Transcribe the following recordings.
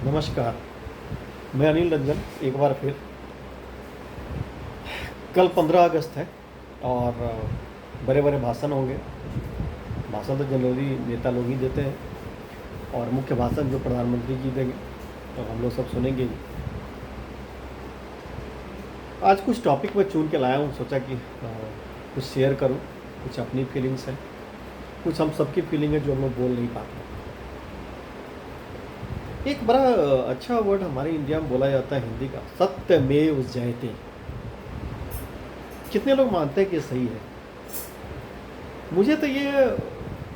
नमस्कार। मैं अनिल रंजन एक बार फिर। कल 15 अगस्त है और बड़े बड़े भाषण होंगे। भाषण तो जनरली नेता लोग ही देते हैं और मुख्य भाषण जो प्रधानमंत्री जी देंगे और हम लोग सब सुनेंगे ही। आज कुछ टॉपिक मैं चुन के लाया हूँ, सोचा कि कुछ शेयर करूँ। कुछ अपनी फीलिंग्स हैं, कुछ हम सबकी फीलिंग है जो हम लोग बोल नहीं पाते। एक बड़ा अच्छा वर्ड हमारे इंडिया में बोला जाता है हिंदी का, सत्यमेव जयते। कितने लोग मानते हैं कि सही है? मुझे तो ये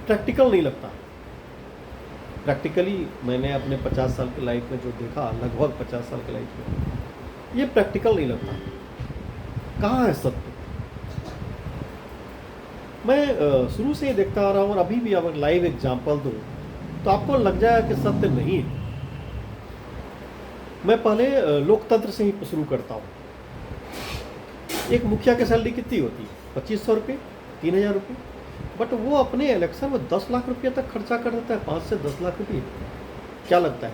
प्रैक्टिकल नहीं लगता। प्रैक्टिकली मैंने अपने 50 साल की लाइफ में जो देखा, लगभग 50 साल की लाइफ में, ये प्रैक्टिकल नहीं लगता। कहाँ है सत्य? मैं शुरू से ही देखता आ रहा हूँ और अभी भी अगर लाइव एग्जाम्पल दूँ तो आपको लग जाएगा कि सत्य नहीं है। मैं पहले लोकतंत्र से ही शुरू करता हूँ। एक मुखिया की सैलरी कितनी होती है? 2500 रुपये, 3000 रुपये। बट वो अपने इलेक्शन में 10 लाख रुपये तक खर्चा कर देता है, 5 से 10 लाख रुपये। क्या लगता है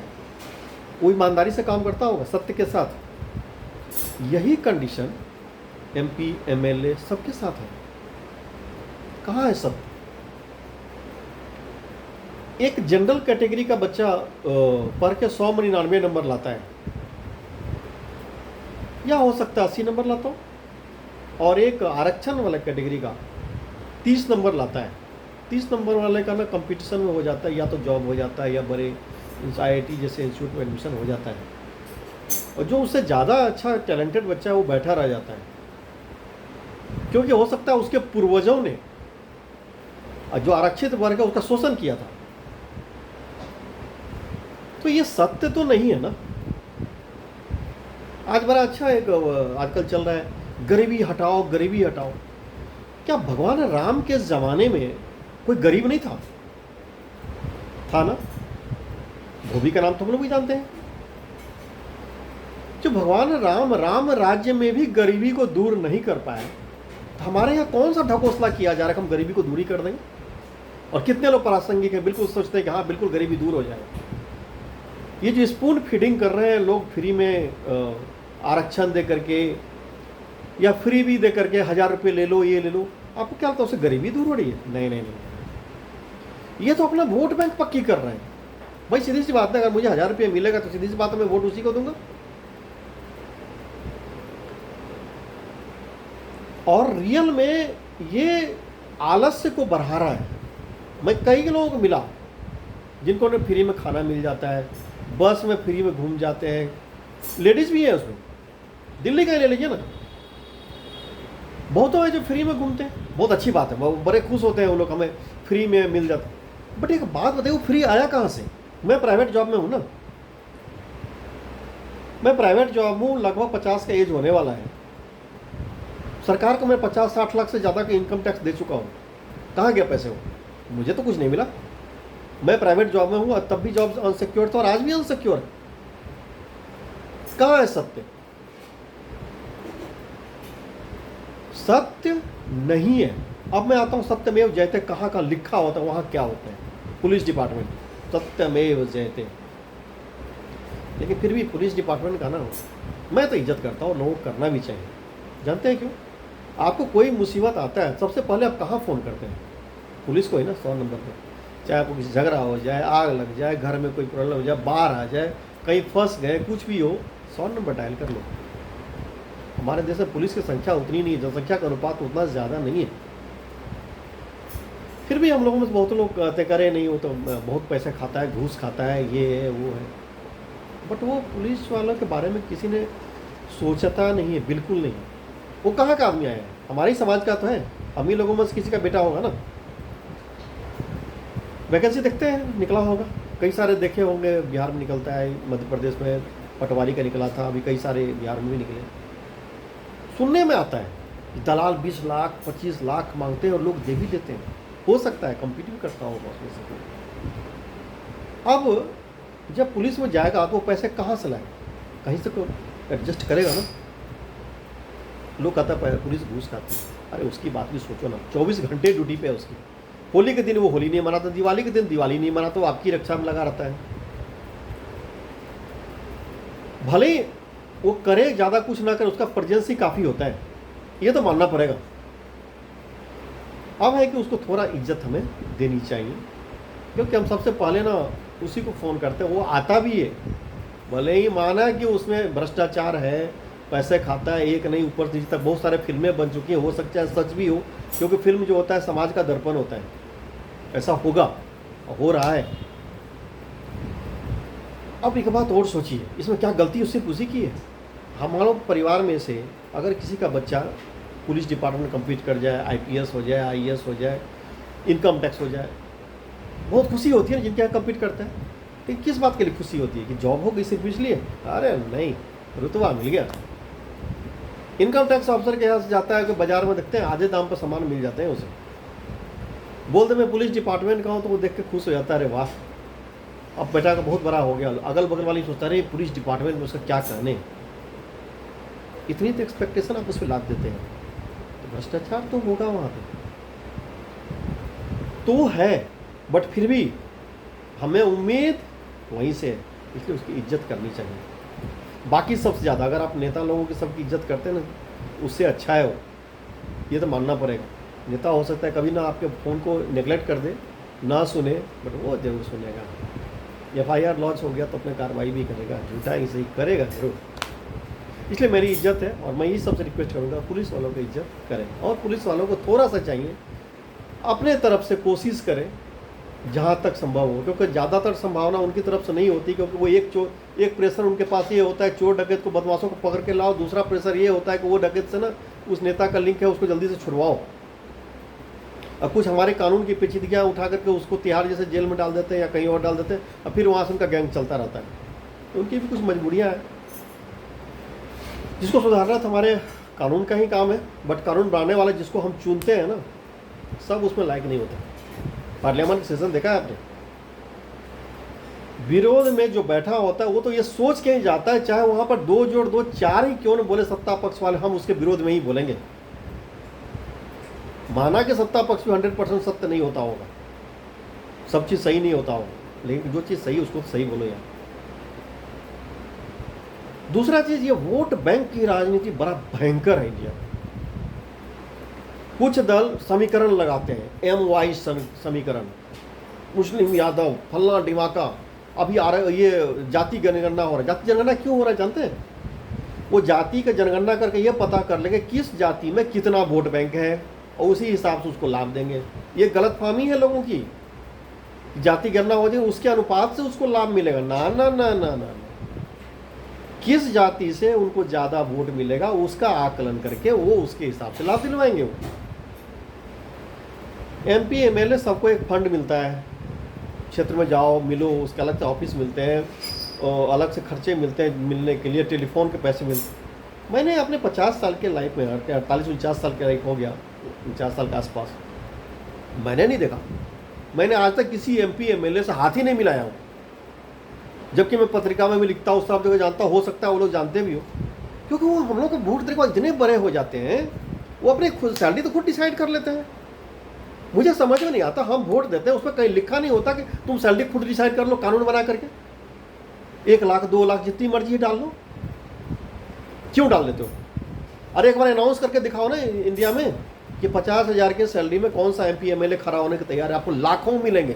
वो ईमानदारी से काम करता होगा सत्य के साथ? यही कंडीशन एमपी एमएलए सबके साथ है। कहाँ है सत्य? एक जनरल कैटेगरी का बच्चा पढ़ के 100 में 99 नंबर लाता है, या हो सकता है 80 नंबर लाता हो, और एक आरक्षण वाला कैटेगरी का 30 नंबर लाता है। 30 नंबर वाले का ना कंपटीशन में हो जाता है, या तो जॉब हो जाता है या बड़े IIT जैसे इंस्टीट्यूट में एडमिशन हो जाता है, और जो उससे ज़्यादा अच्छा टैलेंटेड बच्चा है वो बैठा रह जाता है, क्योंकि हो सकता है उसके पूर्वजों ने जो आरक्षित वर्ग है उसका शोषण किया था। तो ये सत्य तो नहीं है ना। आज बड़ा अच्छा एक आजकल चल रहा है, गरीबी हटाओ गरीबी हटाओ। क्या भगवान राम के ज़माने में कोई गरीब नहीं था? था ना। धोबी का नाम तो हम लोग भी जानते हैं। जो भगवान राम राज्य में भी गरीबी को दूर नहीं कर पाए, तो हमारे यहाँ कौन सा ढकोसला किया जा रहा है कि हम गरीबी को दूरी कर देंगे? और कितने लोग प्रासंगिक हैं, बिल्कुल सोचते हैं कि हाँ बिल्कुल गरीबी दूर हो जाएगा। ये जो स्पून फीडिंग कर रहे हैं लोग, फ्री में आरक्षण दे करके या फ्री भी दे करके 1000 रुपये ले लो, ये ले लो, आपको क्या लगता है उससे गरीबी दूर हो रही है? नहीं नहीं नहीं, ये तो अपना वोट बैंक पक्की कर रहे हैं। भाई सीधी सी बात है, अगर मुझे 1000 रुपये मिलेगा तो सीधी सी बात है मैं वोट उसी को दूंगा। और रियल में ये आलस्य को बढ़ा रहा है। मैं कई लोगों को मिला जिनको ने फ्री में खाना मिल जाता है, बस में फ्री में घूम जाते हैं, लेडीज़ भी है उसमें। दिल्ली का ही ले लीजिए ना, बहुतों है जो फ्री में घूमते हैं, बहुत अच्छी बात है, वो बड़े खुश होते हैं वो लोग, हमें फ्री में मिल जाता है। बट एक बात बताइए, वो फ्री आया कहाँ से? मैं प्राइवेट जॉब में हूँ ना, मैं प्राइवेट जॉब हूँ, लगभग 50 का एज होने वाला है। सरकार को मैं 50-60 लाख से ज़्यादा का इनकम टैक्स दे चुका हूँ। कहाँ गया पैसे वो? मुझे तो कुछ नहीं मिला। मैं प्राइवेट जॉब में हूँ, तब भी जॉब अनसिक्योर था और आज भी अनसिक्योर है। कहाँ है सत्य? सत्य नहीं है। अब मैं आता हूँ सत्यमेव जयते कहाँ का लिखा होता है, वहाँ क्या होता है? पुलिस डिपार्टमेंट, सत्यमेव जयते। लेकिन फिर भी पुलिस डिपार्टमेंट का ना, मैं तो इज्जत करता हूँ, लोगों को करना भी चाहिए। जानते हैं क्यों? आपको कोई मुसीबत आता है, सबसे पहले आप कहाँ फ़ोन करते हैं? पुलिस को ही ना, 100 नंबर पर। चाहे आपको किसी झगड़ा हो जाए, आग लग जाए, घर में कोई प्रॉब्लम हो जाए, बाहर आ जाए, कहीं फंस गए, कुछ भी हो, 100 नंबर डायल कर लो। हमारे देश में पुलिस की संख्या उतनी नहीं है, जनसंख्या का अनुपात उतना ज़्यादा नहीं है। फिर भी हम लोगों में बहुत लोग कहते करे नहीं, वो तो बहुत पैसे खाता है, घूस खाता है, ये है वो है। बट वो पुलिस वालों के बारे में किसी ने सोचता नहीं है, बिल्कुल नहीं। वो कहाँ का आदमी आया है? हमारे ही समाज का तो है, हम ही लोगों में से किसी का बेटा होगा ना। वैकेंसी देखते हैं, निकला होगा, कई सारे देखे होंगे, बिहार में निकलता है, मध्य प्रदेश में पटवारी का निकला था, अभी कई सारे बिहार में भी निकले। सुनने में आता है दलाल 20 लाख 25 लाख मांगते हैं और लोग दे भी देते हैं। हो सकता है कम्पीट भी करता होगा उसमें से। अब जब पुलिस में जाएगा तो वो पैसे कहाँ से लाए? कहीं से तो एडजस्ट करेगा ना। लोग कहता है पुलिस घूस खाती है, अरे उसकी बात भी सोचो ना, 24 घंटे ड्यूटी पे है उसकी। होली के दिन वो होली नहीं मनाता, दिवाली के दिन दिवाली नहीं मनाता, वो आपकी रक्षा में लगा रहता है। भले ही वो करे ज़्यादा कुछ ना करे, उसका प्रेजेंस ही काफ़ी होता है, ये तो मानना पड़ेगा। अब है कि उसको थोड़ा इज्जत हमें देनी चाहिए, क्योंकि हम सबसे पहले ना उसी को फ़ोन करते हैं, वो आता भी है, भले ही माना कि उसमें भ्रष्टाचार है, पैसे खाता है, एक नहीं ऊपर नीचे तक बहुत सारे फिल्में बन चुकी हैं, हो सकता है सच भी हो, क्योंकि फिल्म जो होता है समाज का दर्पण होता है, ऐसा होगा, हो रहा है। अब एक बात और सोचिए, इसमें क्या गलती उससे उसी की है? हमारे परिवार में से अगर किसी का बच्चा पुलिस डिपार्टमेंट कंप्लीट कर जाए, आईपीएस हो जाए, आईएएस हो जाए, इनकम टैक्स हो जाए, बहुत खुशी होती है जिनके यहाँ कंप्लीट करता है। लेकिन किस बात के लिए खुशी होती है कि जॉब हो गई सिर्फ इसलिए? अरे नहीं, रुतबा मिल गया। इनकम टैक्स ऑफिसर के यहाँ से जाता है कि बाजार में देखते हैं आधे दाम पर सामान मिल जाते हैं उसे, बोलते मैं पुलिस डिपार्टमेंट का हूँ, तो वो देख के खुश हो जाता है, अरे वाह अब बेटा का बहुत बड़ा हो गया। अगल बगल वाली सोचता है पुलिस डिपार्टमेंट में उसका क्या कहने, इतनी तो एक्सपेक्टेशन आप उस पर लाद देते हैं, तो भ्रष्टाचार तो होगा वहाँ पे, तो है, बट फिर भी हमें उम्मीद वहीं से है, इसलिए उसकी इज्जत करनी चाहिए। बाकी सबसे ज़्यादा अगर आप नेता लोगों की सबकी इज्जत करते हैं ना, उससे अच्छा है वो, ये तो मानना पड़ेगा। नेता हो सकता है कभी ना आपके फ़ोन को नेगलेक्ट कर दे, ना सुने, बट वो जरूर सुनेगा। FIR लॉन्च हो गया तो अपने कार्रवाई भी करेगा, झूठा ही सही करेगा जरूर। इसलिए मेरी इज्जत है, और मैं यही सबसे रिक्वेस्ट करूँगा, पुलिस वालों की इज्जत करें, और पुलिस वालों को थोड़ा सा चाहिए अपने तरफ से कोशिश करें जहाँ तक संभव हो, क्योंकि ज़्यादातर संभावना उनकी तरफ से नहीं होती, क्योंकि वो एक प्रेशर उनके पास ये होता है चोर डकैत को, बदमाशों को पकड़ के लाओ, दूसरा प्रेशर ये होता है कि वो डकैत से ना उस नेता का लिंक है, उसको जल्दी से छुड़वाओ। अब कुछ हमारे कानून की पेचीदगियाँ उठा करके उसको तिहाड़ जैसे जेल में डाल देते हैं या कहीं और डाल देते हैं, और फिर वहाँ से उनका गैंग चलता रहता है। तो उनकी भी कुछ मजबूरियाँ हैं जिसको सुधारना तो हमारे कानून का ही काम है, बट कानून बनाने वाले जिसको हम चुनते हैं ना, सब उसमें लायक नहीं होते। पार्लियामेंट का सेशन देखा है आपने? विरोध में जो बैठा होता है वो तो ये सोच के ही जाता है, चाहे वहां पर 2 जोड़ 2 4 ही क्यों न बोले सत्ता पक्ष वाले, हम उसके विरोध में ही बोलेंगे। माना कि सत्ता पक्ष में 100% सत्य नहीं होता होगा, सब चीज सही नहीं होता होगा, लेकिन जो चीज सही उसको सही बोलो यार। दूसरा चीज, ये वोट बैंक की राजनीति बड़ा भयंकर है इंडिया। कुछ दल समीकरण लगाते हैं, MY समीकरण, मुस्लिम यादव फल्ला डिमाका, अभी आ रहा है ये जाति जनगणना हो रहा है। जाति जनगणना क्यों हो रहा है जानते हैं? वो जाति का जनगणना करके ये पता कर लेंगे किस जाति में कितना वोट बैंक है, और उसी हिसाब से उसको लाभ देंगे। ये गलतफहमी है लोगों की, जाति गणना हो जाए उसके अनुपात से उसको लाभ मिलेगा, ना ना ना ना ना, किस जाति से उनको ज़्यादा वोट मिलेगा उसका आकलन करके वो उसके हिसाब से लाभ दिलवाएंगे। वो MP MLA सबको एक फंड मिलता है, क्षेत्र में जाओ मिलो, उसके अलग से ऑफिस मिलते हैं, और अलग से खर्चे मिलते हैं, मिलने के लिए टेलीफोन के पैसे मिलते हैं। मैंने अपने 50 साल के लाइफ में, 48-49 साल के लाइफ हो गया, 49 साल के आसपास, मैंने नहीं देखा, मैंने आज तक किसी MP MLA से हाथ ही नहीं मिलाया हूँ। जबकि मैं पत्रिका में भी लिखता हूँ, सब जगह जानता, हो सकता है वो लोग जानते भी हो, क्योंकि वो हम लोग को वोट देने के बाद इतने बड़े हो जाते हैं, वो अपनी खुद सैलरी तो खुद डिसाइड कर लेते हैं। मुझे समझ में नहीं आता, हम वोट देते हैं, उसमें कहीं लिखा नहीं होता कि तुम सैलरी खुद डिसाइड कर लो कानून बना करके, 1 लाख 2 लाख जितनी मर्जी डाल लो। क्यों डाल देते हो? अरे एक बार अनाउंस करके दिखाओ ना इंडिया में कि 50,000 की सैलरी में कौन सा MP MLA खड़ा होने के तैयार है। आपको लाखों मिलेंगे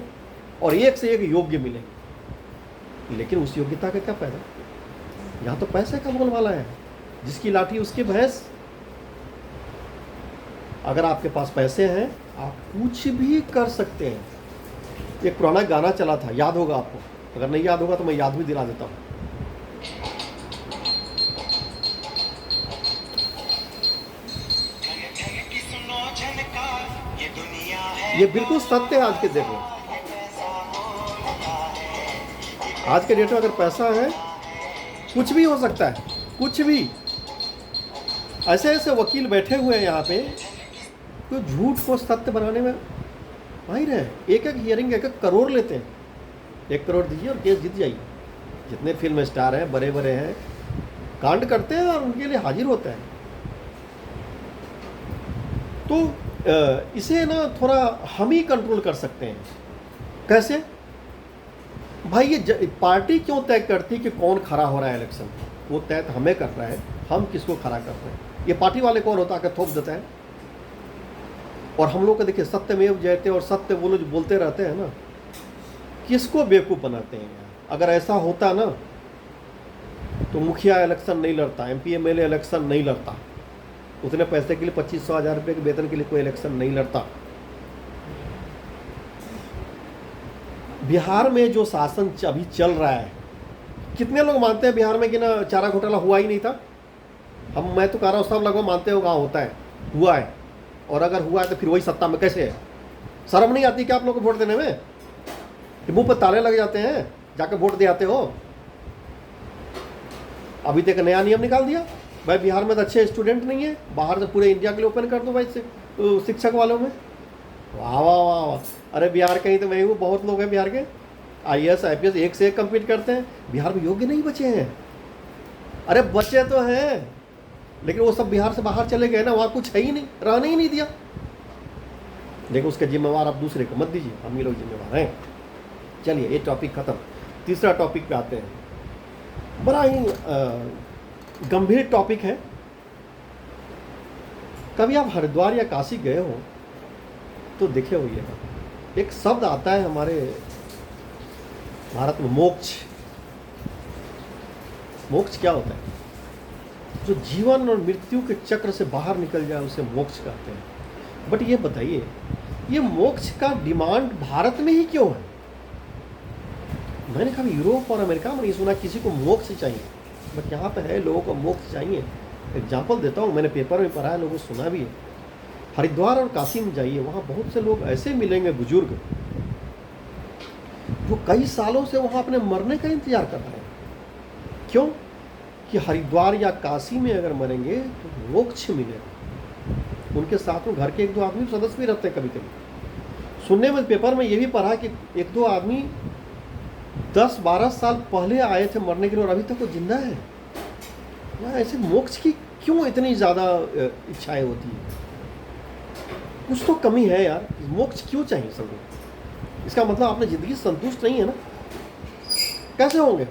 और एक से एक योग्य मिलेंगे, लेकिन उस योग्यता का क्या फायदा? यहाँ तो पैसे का बोलबाला है, जिसकी लाठी उसकी भैंस। अगर आपके पास पैसे हैं आप कुछ भी कर सकते हैं। एक पुराना गाना चला था, याद होगा आपको, अगर नहीं याद होगा तो मैं याद भी दिला देता हूँ। ये बिल्कुल सत्य है आज के डेट में। आज के डेट में अगर पैसा है कुछ भी हो सकता है, कुछ भी। ऐसे ऐसे वकील बैठे हुए हैं यहाँ पे तो झूठ को सत्य बनाने में माहिर है। एक हियरिंग 1 करोड़ लेते हैं, 1 करोड़ दीजिए और केस जीत जाइए। जितने फिल्म स्टार हैं, बड़े बड़े हैं, कांड करते हैं और उनके लिए हाजिर होता है। तो इसे ना थोड़ा हम ही कंट्रोल कर सकते हैं। कैसे भाई? ये पार्टी क्यों तय करती कि कौन खड़ा हो रहा है इलेक्शन? वो तय हमें कर रहा है, हम किसको खड़ा कर रहे हैं। ये पार्टी वाले कौन होता है, थोप देता है। और हम लोग को देखिए सत्यमेव जयते और सत्य वो लोग बोलते रहते हैं ना, किसको बेवकूफ़ बनाते हैं यार। अगर ऐसा होता ना तो मुखिया इलेक्शन नहीं लड़ता, MP MLA इलेक्शन नहीं लड़ता, उतने पैसे के लिए 2500-1000 रुपये के वेतन के लिए कोई इलेक्शन नहीं लड़ता। बिहार में जो शासन अभी चल रहा है, कितने लोग मानते हैं बिहार में कि ना चारा घोटाला हुआ ही नहीं था। मैं तो कह रहा हूँ सब लगभग मानते हो गाँव होता है, हुआ है। और अगर हुआ है तो फिर वही सत्ता में कैसे है। शर्म नहीं आती क्या आप लोग को वोट देने में? मुंह पर ताले लग जाते हैं, जाकर वोट दे आते हो। अभी तक नया नियम निकाल दिया भाई, बिहार में तो अच्छे स्टूडेंट नहीं है, बाहर से पूरे इंडिया के लिए ओपन कर दो भाई शिक्षक वालों में। वाह वाह वाह वाह। अरे बिहार कहीं तो मैं हूँ, बहुत लोग हैं बिहार के IAS IPS एक से एक कम्पीट करते हैं। बिहार में योग्य नहीं बचे हैं। अरे बचे तो हैं, लेकिन वो सब बिहार से बाहर चले गए ना, वहाँ कुछ है ही नहीं, रहने ही नहीं दिया। लेकिन उसके जिम्मेवार आप दूसरे को मत दीजिए, हम ही लोग जिम्मेवार हैं। चलिए ये टॉपिक ख़त्म, तीसरा टॉपिक पे आते हैं। बड़ा ही गंभीर टॉपिक है। कभी आप हरिद्वार या काशी गए हो तो देखे होइएगा, एक शब्द आता है हमारे भारत में, मोक्ष। मोक्ष क्या होता है? जो जीवन और मृत्यु के चक्र से बाहर निकल जाए उसे मोक्ष कहते हैं। बट ये बताइए, ये मोक्ष का डिमांड भारत में ही क्यों है? मैंने कभी यूरोप और अमेरिका में नहीं सुना किसी को मोक्ष चाहिए, बट यहाँ पे है लोगों को मोक्ष चाहिए। एग्जाम्पल देता हूँ, मैंने पेपर में पढ़ा है, लोगों को सुना भी है। हरिद्वार और काशी में जाइए, वहाँ बहुत से लोग ऐसे मिलेंगे बुजुर्ग, जो कई सालों से वहाँ अपने मरने का इंतजार कर रहे हैं। क्यों? कि हरिद्वार या काशी में अगर मरेंगे तो मोक्ष मिलेगा। उनके साथ में घर के 1-2 आदमी सदस्य भी रहते हैं। कभी कभी सुनने में पेपर में ये भी पढ़ा कि 1-2 आदमी 10-12 साल पहले आए थे मरने के लिए और अभी तक वो जिंदा है। यार ऐसे मोक्ष की क्यों इतनी ज़्यादा इच्छाएं होती है? कुछ तो कमी है यार, मोक्ष क्यों चाहिए सबको? इसका मतलब आपने ज़िंदगी संतुष्ट नहीं है ना। कैसे होंगे?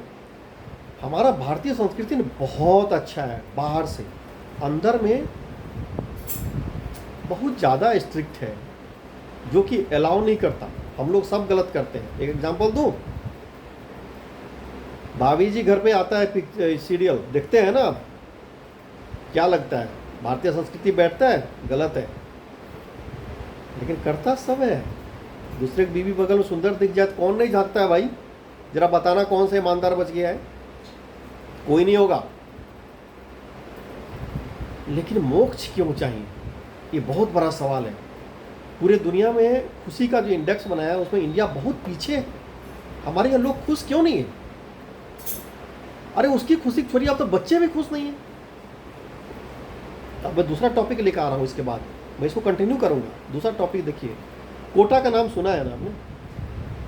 हमारा भारतीय संस्कृति ने बहुत अच्छा है, बाहर से अंदर में बहुत ज़्यादा स्ट्रिक्ट है, जो कि अलाउ नहीं करता। हम लोग सब गलत करते हैं। एक एग्जांपल दूं, भाभी जी घर पे आता है सीरियल देखते हैं ना आप, क्या लगता है भारतीय संस्कृति बैठता है? गलत है। लेकिन करता सब है। दूसरे की बीवी बगल में सुंदर दिख जाए तो कौन नहीं झांकता है भाई? जरा बताना कौन से ईमानदार बच गया है? कोई नहीं होगा। लेकिन मोक्ष क्यों चाहिए? ये बहुत बड़ा सवाल है। पूरे दुनिया में खुशी का जो इंडेक्स बनाया है उसमें इंडिया बहुत पीछे है। हमारे यहाँ लोग खुश क्यों नहीं है? अरे उसकी खुशी छोड़िए, अब तो बच्चे भी खुश नहीं है। अब मैं दूसरा टॉपिक लेकर आ रहा हूँ, इसके बाद मैं इसको कंटिन्यू करूँगा। दूसरा टॉपिक देखिए, कोटा का नाम सुना है ना आपने?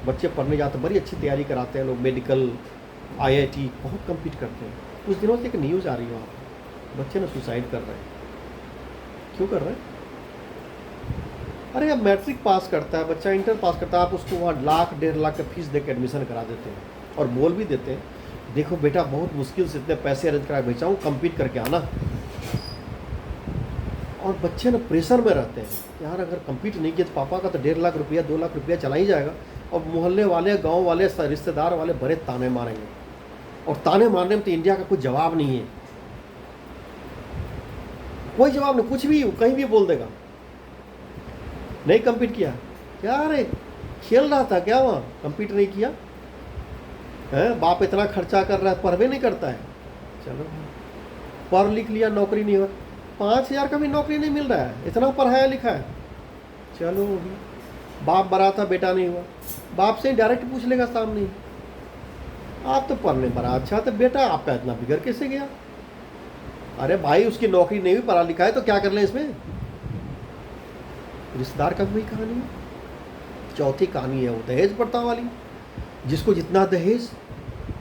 बच्चे पढ़ने जाते हैं, बड़ी अच्छी तैयारी कराते हैं लोग, मेडिकल IIT बहुत कम्पीट करते हैं। कुछ दिनों से एक न्यूज़ आ रही है, वहाँ बच्चे ना सुसाइड कर रहे हैं। क्यों कर रहे हैं? अरे अब मैट्रिक पास करता है बच्चा, इंटर पास करता है, आप उसको वहाँ 1-1.5 लाख का फीस दे के एडमिशन करा देते हैं और बोल भी देते हैं, देखो बेटा बहुत मुश्किल से इतने पैसे अरेंज करा भेजा हूँ, कम्पीट करके आना। और बच्चे ना प्रेशर में रहते हैं, यार अगर कम्पीट नहीं किया तो पापा का तो 1.5 लाख रुपया 2 लाख रुपया चला ही जाएगा। और मोहल्ले वाले, गांव वाले, रिश्तेदार वाले बड़े ताने मारेंगे, और ताने मारने में तो इंडिया का कोई जवाब नहीं है। कोई जवाब नहीं, कुछ भी कहीं भी बोल देगा। नहीं कम्पीट किया क्या? अरे खेल रहा था क्या वहाँ? कम्पीट नहीं किया है? बाप इतना खर्चा कर रहा है, पढ़वे नहीं करता है। चलो पढ़ लिख लिया, नौकरी नहीं हुआ, 5,000 का भी नौकरी नहीं मिल रहा है, इतना पढ़ाया लिखा है। चलो बाप बड़ा था, बेटा नहीं हुआ, बाप से डायरेक्ट पूछ लेगा सामने, आप तो पढ़ने बड़ा अच्छा था, बेटा आपका इतना बिगड़ कैसे गया? अरे भाई उसकी नौकरी नहीं हुई, पढ़ा लिखा है तो क्या कर ले इसमें? रिश्तेदार का भी कहानी है। चौथी कहानी है वो दहेज प्रथा वाली, जिसको जितना दहेज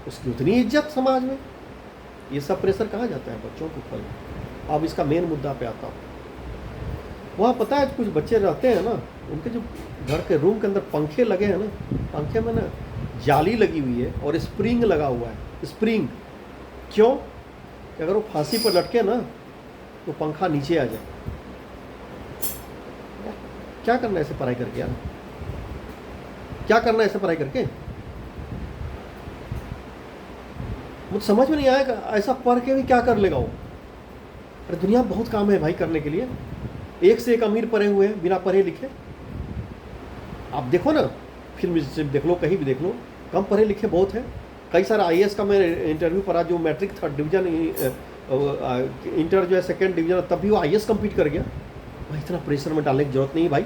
उसकी उतनी इज्जत समाज में। ये सब प्रेशर कहाँ जाता है? बच्चों के ऊपर। अब इसका मेन मुद्दा पे आता हूँ। वहाँ पता है कुछ बच्चे रहते हैं ना, उनके जो घर के रूम के अंदर पंखे लगे हैं ना, पंखे में ना जाली लगी हुई है और स्प्रिंग लगा हुआ है। स्प्रिंग क्यों? कि अगर वो फांसी पर लटके ना तो पंखा नीचे आ जाए। क्या करना है ऐसे पढ़ाई करके यार, क्या करना है ऐसे पढ़ाई करके? मुझे समझ में नहीं आया ऐसा पढ़ के भी क्या कर लेगा वो। अरे दुनिया में बहुत काम है भाई करने के लिए, एक से एक अमीर पढ़े हुए हैं बिना पढ़े लिखे। आप देखो ना, फिल्म देख लो, कहीं भी देख लो, कम पढ़े लिखे बहुत है। कई सारे आईएएस का मैं इंटरव्यू पढ़ा, जो मैट्रिक 3rd डिवीजन, इंटर जो है 2nd डिवीजन, तब भी वो आईएएस कंप्लीट कर गया। भाई इतना प्रेशर में डालने की जरूरत नहीं भाई,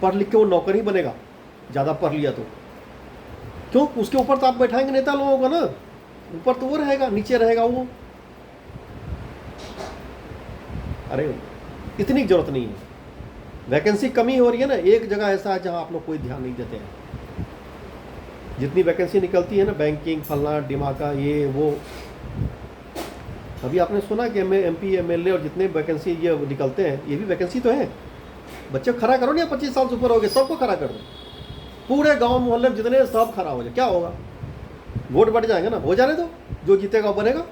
पढ़ लिख के वो नौकर ही बनेगा ज़्यादा पढ़ लिया तो। क्यों? उसके ऊपर तो आप बैठाएंगे नेता लोगों को ना, ऊपर तो वो रहेगा, नीचे रहेगा वो। अरे इतनी जरूरत नहीं है। वैकेंसी कमी हो रही है ना, एक जगह ऐसा है जहां आप लोग कोई ध्यान नहीं देते हैं। जितनी वैकेंसी निकलती है ना, बैंकिंग फलना डिमाका ये वो, अभी आपने सुना कि MP MLA और जितने वैकेंसी ये निकलते हैं, ये भी वैकेंसी तो है। बच्चे खड़ा करो ना, 25 साल से ऊपर हो गए सबको खड़ा कर दो, पूरे गांव मोहल्ले में जितने सब खड़ा हो जाए, क्या होगा? वोट बढ़ जाएंगे ना, हो जाने दो, जो जीतेगा वो बनेगा।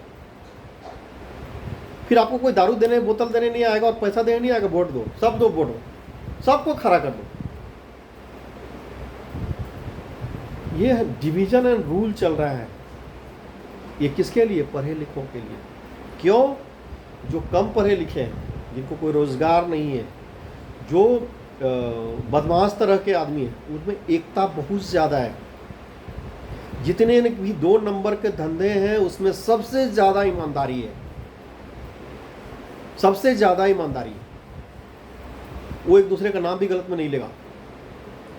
फिर आपको कोई दारू देने, बोतल देने नहीं आएगा और पैसा देने नहीं आएगा, वोट दो, सब दो वोट, सबको खड़ा कर दो। ये डिवीजन एंड रूल चल रहा है। ये किसके लिए? पढ़े लिखों के लिए। क्यों? जो कम पढ़े लिखे हैं, जिनको कोई रोजगार नहीं है, जो बदमाश तरह के आदमी हैं, उसमें एकता बहुत ज़्यादा है। जितने भी 2 नंबर के धंधे हैं उसमें सबसे ज़्यादा ईमानदारी है, सबसे ज़्यादा ईमानदारी है। वो एक दूसरे का नाम भी गलत में नहीं लेगा।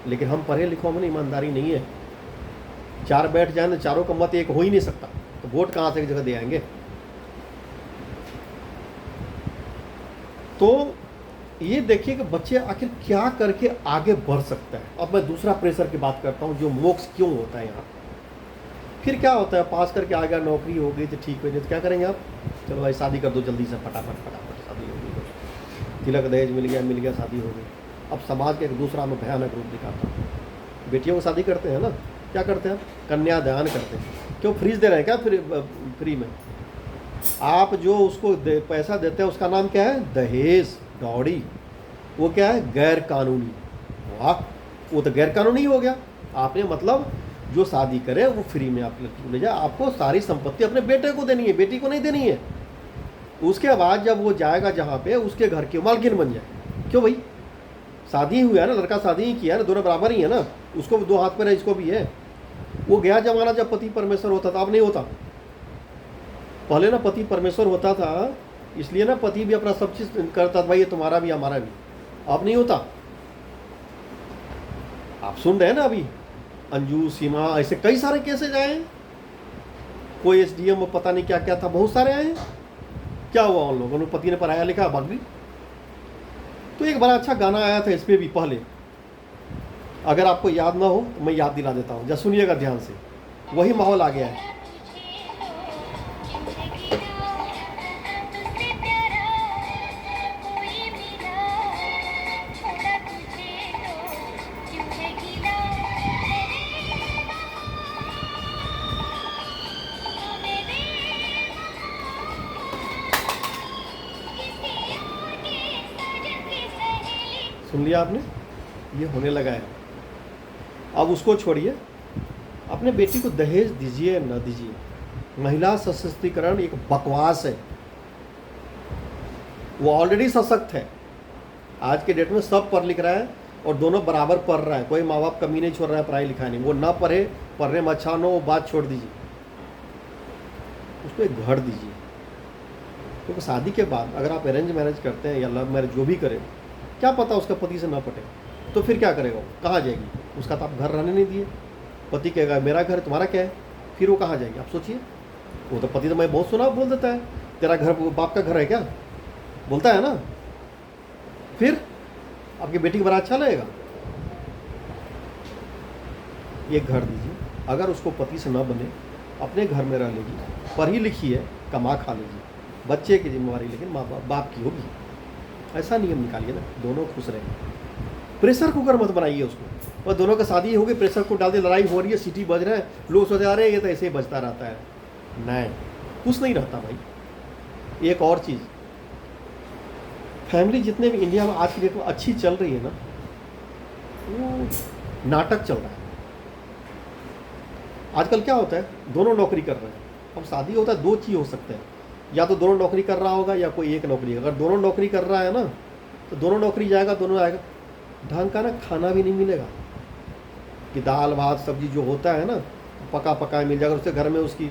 लेकिन हम पढ़े लिखों में ईमानदारी नहीं है। 4 बैठ जाए ना, चारों का मत एक हो ही नहीं सकता, तो वोट कहाँ से एक जगह दे आएंगे? तो ये देखिए कि बच्चे आखिर क्या करके आगे बढ़ सकता है। अब मैं दूसरा प्रेशर की बात करता हूँ, जो मोक्ष क्यों होता है यहाँ। फिर क्या होता है, पास करके आ गया, नौकरी हो गई तो ठीक हो गई, तो क्या करेंगे आप? चलो भाई शादी कर दो जल्दी से, फटाफट फटाफट शादी हो गई, तिलक दहेज मिल गया, शादी हो गई। अब समाज के एक दूसरा में भयानक रूप दिखाता है। बेटियों को शादी करते हैं ना, क्या करते हैं? कन्यादान करते हैं। क्यों? फ्रीज दे रहे हैं क्या? फ्री में आप जो उसको पैसा देते हैं उसका नाम क्या है? दहेज, दौड़ी। वो क्या है? गैर कानूनी। वाह, वो तो गैर कानूनी हो गया। आपने मतलब जो शादी करे वो फ्री में आप लड़की को ले जाए, आपको सारी संपत्ति अपने बेटे को देनी है, बेटी को नहीं देनी है। उसके बाद जब वो जाएगा जहाँ पे, उसके घर की मालकिन बन जाए। क्यों भाई? शादी हुआ है ना, लड़का शादी ही किया है ना, दोनों बराबर ही है ना, उसको 2 हाथ पर है, इसको भी है। वो गया जमाना जब पति परमेश्वर होता था, अब नहीं होता। पहले ना पति परमेश्वर होता था, इसलिए ना पति भी अपना सब चीज करता था, भाई ये तुम्हारा भी हमारा भी। अब नहीं होता। आप सुन रहे हैं ना अभी अंजू, सीमा, ऐसे कई सारे केसेज आए हैं। कोई SDM में पता नहीं क्या क्या था, बहुत सारे आए हैं। क्या हुआ उन लोगों ने? पति ने पढ़ाया लिखा, भाग भी। तो एक बड़ा अच्छा गाना आया था इस पे भी पहले, अगर आपको याद ना हो तो मैं याद दिला देता हूँ, जब सुनिएगा ध्यान से, वही माहौल आ गया है। सुन लिया आपने? ये होने लगा है। अब उसको छोड़िए, अपने बेटी को दहेज दीजिए न दीजिए, महिला सशक्तिकरण एक बकवास है। वो ऑलरेडी सशक्त है। आज के डेट में सब पढ़ लिख रहा है और दोनों बराबर पढ़ रहा है, कोई माँ बाप कमी नहीं छोड़ रहा है पढ़ाई लिखाई नहीं। वो ना पढ़े, पढ़ने में अच्छा न हो, वो बात छोड़ दीजिए, उसको एक घर दीजिए। क्योंकि शादी के बाद अगर आप अरेंज मैरिज करते हैं या लव मैरिज जो भी करें, क्या पता उसका पति से ना पटे, तो फिर क्या करेगा? वो कहाँ जाएगी? उसका तो आप घर रहने नहीं दिए। पति कहेगा मेरा घर है, तुम्हारा क्या है? फिर वो कहाँ जाएगी? आप सोचिए। वो तो पति तो मैं बहुत सुना बोल देता है, तेरा घर बाप का घर है क्या? बोलता है ना। फिर आपकी बेटी को बड़ा अच्छा लगेगा। एक घर दीजिए, अगर उसको पति से ना बने अपने घर में रह लेगी, पढ़ी लिखी है, कमा खा लेगी, बच्चे की जिम्मेवारी लेकिन माँ बाप की होगी। ऐसा नियम निकालिए ना, दोनों खुश रहें। प्रेशर कुकर मत बनाइए उसको। और दोनों का शादी हो गई, प्रेशर को डाल दिया, लड़ाई हो रही है, सीटी बज रहा है, लोग सोच रहे ये तो ऐसे ही बजता रहता है। नहीं, कुछ नहीं रहता भाई। एक और चीज़, फैमिली जितने भी इंडिया में आज की डेट में अच्छी चल रही है ना, वो नाटक चल रहा है। आजकल क्या होता है, दोनों नौकरी कर रहे हैं। अब शादी होता है, दो चीज़ हो सकते हैं, या तो दोनों नौकरी कर रहा होगा या कोई एक नौकरी। अगर दोनों नौकरी कर रहा है ना, तो दोनों नौकरी जाएगा, दोनों आएगा, ढंग का ना खाना भी नहीं मिलेगा, कि दाल भात सब्जी जो होता है ना पका पकाया मिल जाएगा। उसके घर में उसकी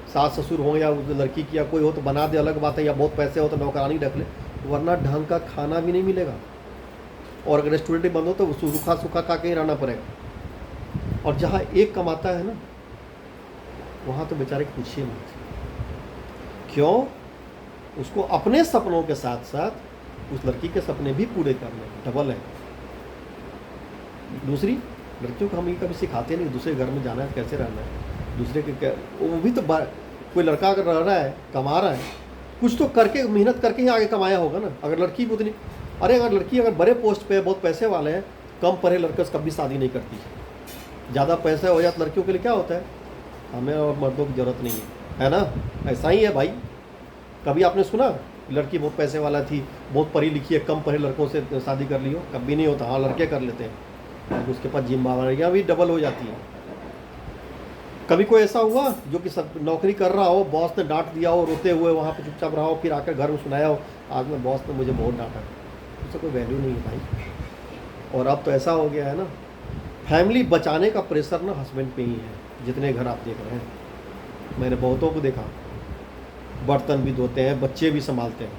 सास ससुर हो या उस लड़की की या कोई हो तो बना दे, अलग बात है, या बहुत पैसे हो तो नौकरानी रख ले, वरना ढंग का खाना भी नहीं मिलेगा। और अगर रेस्टोरेंट ही बंद हो तो सूखा सूखा खा के ही रहना पड़ेगा। और जहाँ एक कमाता है ना, वहाँ तो बेचारे पूछिए मत। क्यों? उसको अपने सपनों के साथ साथ उस लड़की के सपने भी पूरे करने, डबल है। दूसरी लड़कियों को हम ये कभी सिखाते नहीं, दूसरे घर में जाना है कैसे रहना है, दूसरे के वो भी तो कोई लड़का अगर रह रहा है, कमा रहा है, कुछ तो करके मेहनत करके ही आगे कमाया होगा ना। अगर लड़की भी उतनी, अरे अगर लड़की अगर बड़े पोस्ट पे है, बहुत पैसे वाले हैं, कम पढ़े लड़के से कभी शादी नहीं करती। ज़्यादा पैसा हो जाता लड़कियों के लिए क्या होता है, हमें और मर्दों की ज़रूरत नहीं है ना। ऐसा ही है भाई। कभी आपने सुना लड़की बहुत पैसे वाला थी, बहुत पढ़ी लिखी है, कम पढ़े लड़कों से शादी कर ली हो? कभी नहीं होता। हाँ, लड़के कर लेते हैं, उसके पास जिम्मेदारियाँ भी डबल हो जाती हैं। कभी कोई ऐसा हुआ जो कि सब नौकरी कर रहा हो, बॉस ने डांट दिया हो, रोते हुए वहाँ पे चुपचाप रहा हो, फिर आकर घर में सुनाया हो, आज में बॉस ने मुझे बहुत डांटा, उससे कोई वैल्यू नहीं है भाई। और अब तो ऐसा हो गया है ना, फैमिली बचाने का प्रेशर ना हस्बैंड पे ही है। जितने घर आप देख रहे हैं, मैंने बहुतों को देखा, बर्तन भी धोते हैं, बच्चे भी संभालते हैं,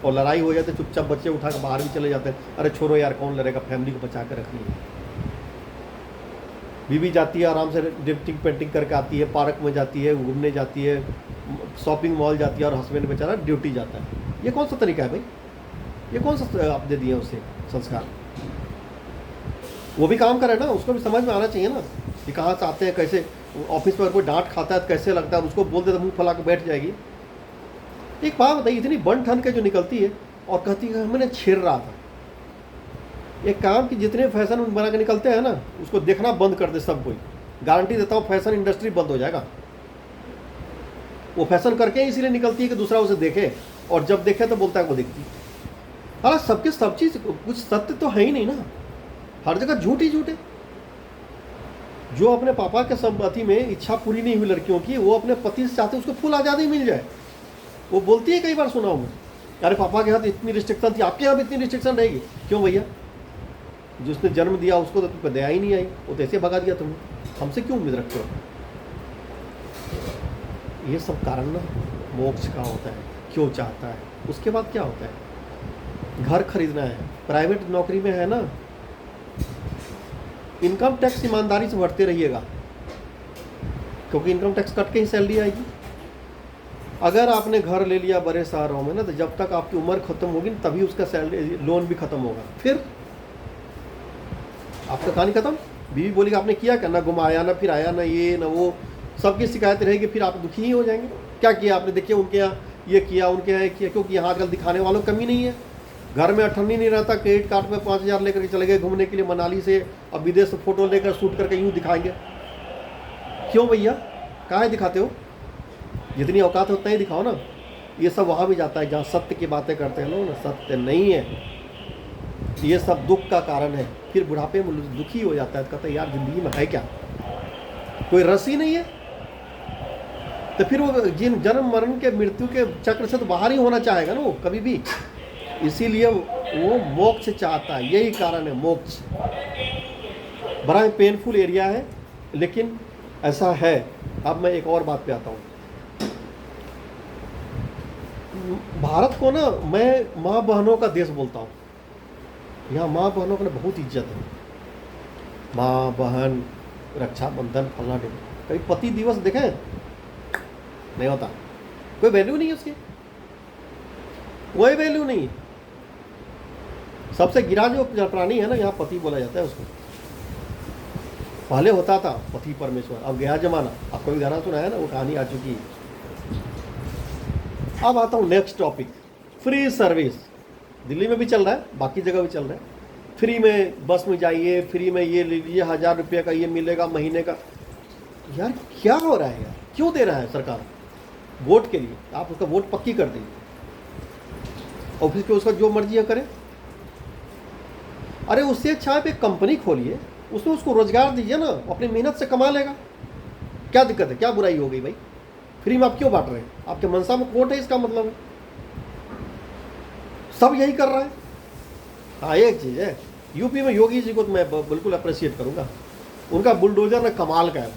और लड़ाई हो जाती है चुपचाप बच्चे उठा कर बाहर भी चले जाते हैं। अरे छोड़ो यार, कौन लड़ेगा, फैमिली को बचा कर रखनी है। बीवी जाती है आराम से डिफ्टिंग पेंटिंग करके आती है, पार्क में जाती है, घूमने जाती है, शॉपिंग मॉल जाती है, और हस्बैंड बेचारा ड्यूटी जाता है। ये कौन सा तरीका है भाई? ये कौन सा आप दे दिए उसे संस्कार? वो भी काम करे ना, उसको भी समझ में आना चाहिए ना कि कहाँ से आते हैं, कैसे। ऑफिस में कोई डांट खाता है तो कैसे लगता है, उसको बोल दे तो मुँह फैला के बैठ जाएगी। एक बात बताइए, इतनी बन ठन के जो निकलती है और कहती है मैंने छेड़ रहा था। एक काम कि जितने फैशन बना के निकलते हैं ना, उसको देखना बंद कर दे सब कोई। गारंटी देता हूँ फैशन इंडस्ट्री बंद हो जाएगा। वो फैशन करके ही इसीलिए निकलती है कि दूसरा उसे देखे, और जब देखे तो बोलता है वो दिखती। हालांकि सबके सब चीज़ कुछ सत्य तो है ही नहीं ना, हर जगह झूठ ही झूठ है। जो अपने पापा के संपत्ति में इच्छा पूरी नहीं हुई लड़कियों की, वो अपने पति से चाहते उसको फुल आज़ादी मिल जाए। वो बोलती है, कई बार सुना हूँ, अरे पापा के यहाँ इतनी रिस्ट्रिक्शन थी, आपके यहाँ भी इतनी रिस्ट्रिक्शन रहेगी? क्यों भैया, जिसने जन्म दिया उसको तो तुम पर दया ही नहीं आई, वो तो ऐसे भगा दिया तुम्हें, हमसे क्यों उम्मीद रखते हो? ये सब कारण ना मोक्ष का होता है, क्यों चाहता है। उसके बाद क्या होता है, घर खरीदना है, प्राइवेट नौकरी में है ना, इनकम टैक्स ईमानदारी से भरते रहिएगा, क्योंकि इनकम टैक्स कट के ही सैलरी आएगी। अगर आपने घर ले लिया बड़े शहरों में ना, तो जब तक आपकी उम्र खत्म होगी तभी उसका सैलरी लोन भी खत्म होगा, फिर आपका कहानी खत्म। बीवी बोलेगी आपने किया क्या, ना घुमाया, ना फिर आया, ना ये ना वो, सबकी शिकायत रहेगी, फिर आप दुखी ही हो जाएंगे। क्या किया आपने, देखिए उनके यहाँ ये किया, उनके यहाँ किया, क्योंकि यहाँ आजकल दिखाने वालों कमी नहीं है। घर में अठन्नी नहीं रहता, क्रेडिट कार्ड में 5,000 लेकर के चले गए घूमने के लिए मनाली से, अब विदेश से फोटो लेकर शूट करके यूँ दिखाएंगे। क्यों भैया, काहे दिखाते हो? जितनी औकात है उतना ही दिखाओ ना। ये सब वहाँ भी जाता है जहाँ सत्य की बातें करते हैं लोग ना, सत्य नहीं है। ये सब दुख का कारण है। फिर बुढ़ापे में दुखी हो जाता है, तो कहता है यार जिंदगी में है क्या, कोई रस ही नहीं है। तो फिर वो जिन जन्म मरण के मृत्यु के चक्र से तो बाहर ही होना चाहेगा ना वो कभी भी। इसीलिए वो मोक्ष चाहता है, यही कारण है मोक्ष। बड़ा ही पेनफुल एरिया है, लेकिन ऐसा है। अब मैं एक और बात पे आता हूँ। भारत को ना मैं माँ बहनों का देश बोलता हूँ। यहाँ माँ बहनों को ना बहुत इज्जत है। माँ बहन, रक्षाबंधन, फलना ढेर। कभी पति दिवस देखे? नहीं होता, कोई वैल्यू नहीं है उसकी, कोई वैल्यू नहीं। सबसे गिरा जो प्राणी है ना यहाँ, पति बोला जाता है उसको। पहले होता था पति परमेश्वर, अब गया जमाना। आपको भी गाना सुना है ना, वो कहानी आ चुकी है। अब आता हूँ next topic, free service. Delhi में भी चल रहा है, बाकी जगह भी चल रहा है। फ्री में बस में जाइए, फ्री में ये ले लीजिए, 1000 रुपये का ये मिलेगा महीने का। यार क्या हो रहा है यार, क्यों दे रहा है सरकार? वोट के लिए। आप उसका वोट पक्की कर दीजिए, ऑफिस पे उसका जो मर्जी है करे। अरे उससे अच्छा आप एक कंपनी खोलिए, उसमें उसको रोजगार दीजिए ना, अपनी मेहनत से कमा लेगा। क्या दिक्कत है, क्या बुराई हो गई भाई? फ्री में आप क्यों बांट रहे हैं? आपके मनसा में खोट है, इसका मतलब है सब यही कर रहा है। हाँ एक चीज़ है, यूपी में योगी जी को तो मैं बिल्कुल अप्रिशिएट करूंगा, उनका बुलडोजर ना कमाल का है।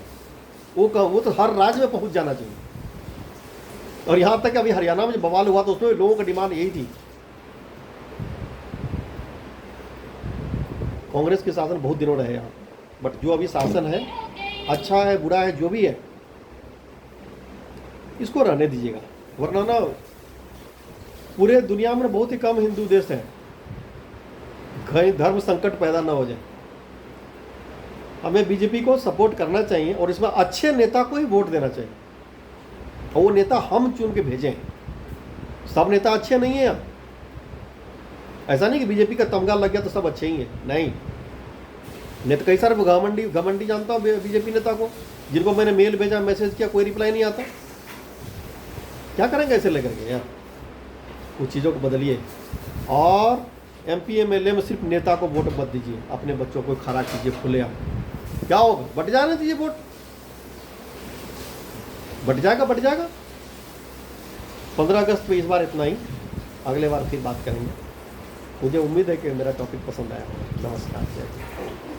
वो तो हर राज्य में पहुंच जाना चाहिए। और यहाँ तक अभी हरियाणा में जो बवाल हुआ तो उसमें लोगों की डिमांड यही थी। कांग्रेस के शासन बहुत दिनों रहे यहाँ, बट जो अभी शासन है, अच्छा है बुरा है जो भी है, इसको रहने दीजिएगा। वरना ना पूरे दुनिया में बहुत ही कम हिंदू देश हैं, कहीं धर्म संकट पैदा ना हो जाए। हमें बीजेपी को सपोर्ट करना चाहिए और इसमें अच्छे नेता को ही वोट देना चाहिए, और वो नेता हम चुन के भेजें। सब नेता अच्छे नहीं हैं। ऐसा नहीं कि बीजेपी का तमगा लग गया तो सब अच्छे ही हैं, नहीं। नेता कई सारे घमंडी जानता हूँ बीजेपी नेता को, जिनको मैंने मेल भेजा, मैसेज किया, कोई रिप्लाई नहीं आता। क्या करेंगे ऐसे लेकर के यार? कुछ चीज़ों को बदलिए। और एमपी एमएलए में सिर्फ नेता को वोट मत दीजिए, अपने बच्चों को खड़ा कीजिए खुलेआम। क्या होगा? बट जाने दीजिए वोट, बट जाएगा 15 अगस्त पे इस बार इतना ही, अगले बार फिर बात करेंगे। मुझे उम्मीद है कि मेरा टॉपिक पसंद आया। नमस्कार, जय हिंद।